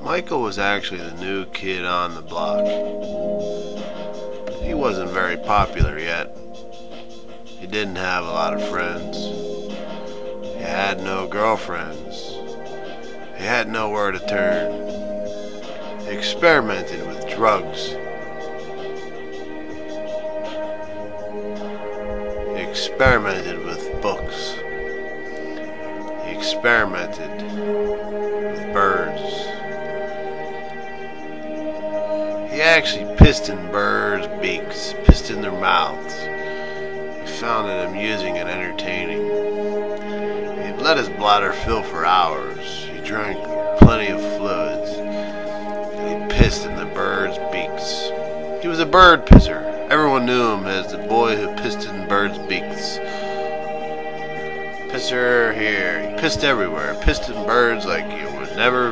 Michael was actually the new kid on the block. He wasn't very popular yet. He didn't have a lot of friends. He had no girlfriends. He had nowhere to turn. He experimented with drugs. He experimented with books. He experimented with birds. He actually pissed in birds' beaks, pissed in their mouths. He found it amusing and entertaining. He'd let his bladder fill for hours. He drank plenty of fluids. And he pissed in the birds' beaks. He was a bird pisser. Everyone knew him as the boy who pissed in birds' beaks. Pisser here. He pissed everywhere. Pissed in birds like you would never